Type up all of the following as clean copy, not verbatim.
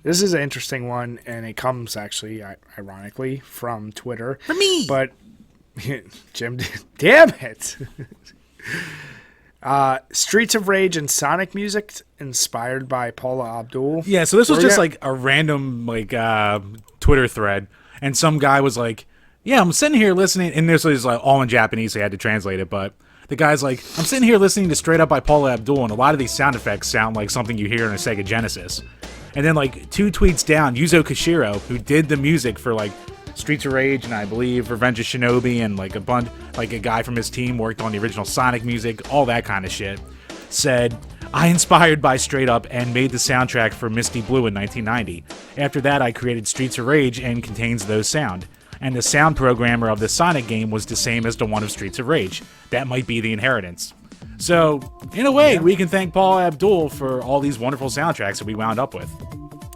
This is an interesting one, and it comes actually, ironically, from Twitter. For me! But, Jim, damn it! Streets of Rage and Sonic music inspired by Paula Abdul. Yeah, so this was just like a random Twitter thread, and some guy was like, yeah, I'm sitting here listening, and this was like all in Japanese, so I had to translate it, but the guy's like, I'm sitting here listening to Straight Up by Paula Abdul, and a lot of these sound effects sound like something you hear in a Sega Genesis. And then like 2 tweets down, Yuzo Koshiro, who did the music for like Streets of Rage and I believe Revenge of Shinobi, and like a guy from his team worked on the original Sonic music, all that kind of shit, said, I inspired by Straight Up and made the soundtrack for Misty Blue in 1990. After that, I created Streets of Rage and contains those sound. And the sound programmer of the Sonic game was the same as the one of Streets of Rage. That might be the inheritance. So, in a way, we can thank Paula Abdul for all these wonderful soundtracks that we wound up with.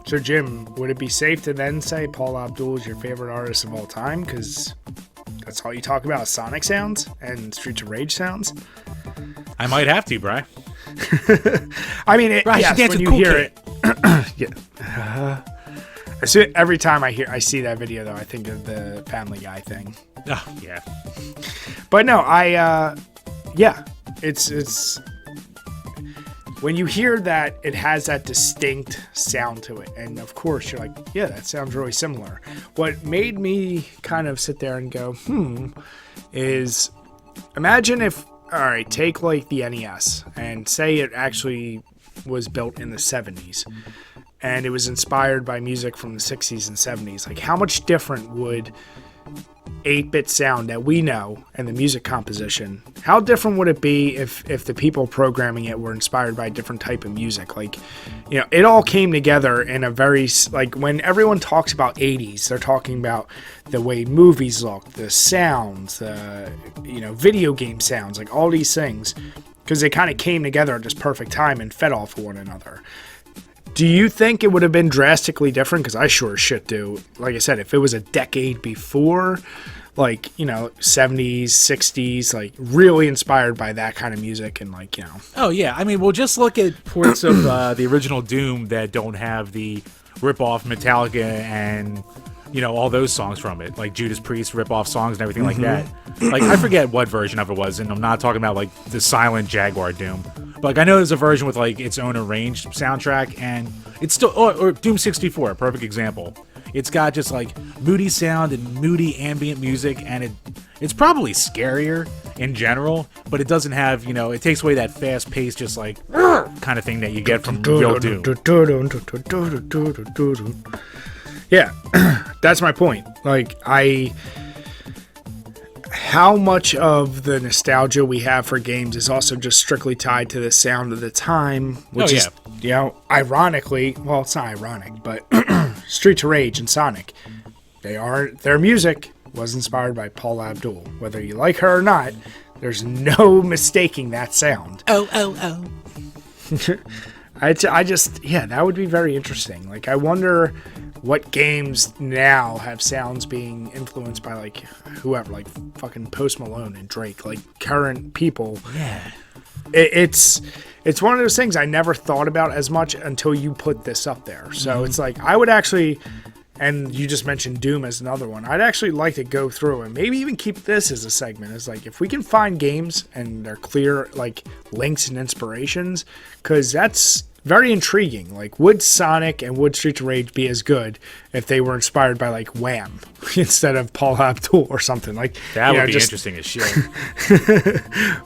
So, Jim, would it be safe to then say Paula Abdul is your favorite artist of all time? Because that's all you talk about is Sonic sounds and Streets of Rage sounds? I might have to, Bri. I mean, yes, when you hear it... every time I see that video, though, I think of the Family Guy thing. Oh, yeah. But no, it's when you hear that, it has that distinct sound to it. And of course, you're like, yeah, that sounds really similar. What made me kind of sit there and go, is imagine if, all right, take like the NES and say it actually was built in the 70s. And it was inspired by music from the 60s and 70s. Like, how much different would 8-bit sound that we know and the music composition, how different would it be if the people programming it were inspired by a different type of music? Like, you know, it all came together in a very, like, when everyone talks about 80s, they're talking about the way movies look, the sounds, the, you know, video game sounds, like all these things, because they kind of came together at this perfect time and fed off one another. Do you think it would have been drastically different? Because I sure as shit do. Like I said, if it was a decade before, like, you know, 70s, 60s, like really inspired by that kind of music and like, you know. Oh, yeah. I mean, we'll just look at ports of the original Doom that don't have the rip-off Metallica and, you know, all those songs from it. Like Judas Priest rip-off songs and everything like that. Like, I forget what version of it was, and I'm not talking about, like, the silent Jaguar Doom. But, like, I know there's a version with, like, its own arranged soundtrack, and it's still... or Doom 64, a perfect example. It's got just, like, moody sound and moody ambient music, and it's probably scarier in general, but it doesn't have, you know... It takes away that fast-paced, just, like, kind of thing that you get from real Doom. Yeah, that's my point. Like, how much of the nostalgia we have for games is also just strictly tied to the sound of the time, which is, you know, ironically, well, it's not ironic, but Streets of Rage and Sonic, their music was inspired by Paula Abdul. Whether you like her or not, there's no mistaking that sound. Oh. I just, yeah, that would be very interesting. Like, I wonder what games now have sounds being influenced by, like, whoever, like fucking Post Malone and Drake, like current people. Yeah. It's one of those things I never thought about as much until you put this up there. So it's like, I would actually, and you just mentioned Doom as another one, I'd actually like to go through and maybe even keep this as a segment. It's like, if we can find games and they're clear, like, links and inspirations, because that's very intriguing. Like, would Sonic and would Streets of Rage be as good if they were inspired by, like, Wham instead of Paula Abdul or something? Like, that would be interesting as shit.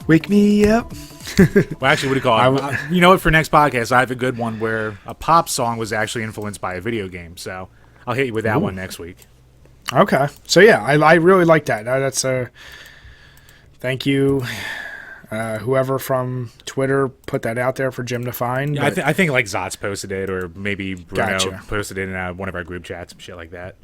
Wake me up. Well, actually, what do you call it? You know what? For next podcast, I have a good one where a pop song was actually influenced by a video game. So I'll hit you with that one next week. Okay. So yeah, I really like that. That's thank you. Whoever from Twitter put that out there for Jim to find. Yeah, I think like Zots posted it, or maybe Bruno posted it in one of our group chats, shit like that.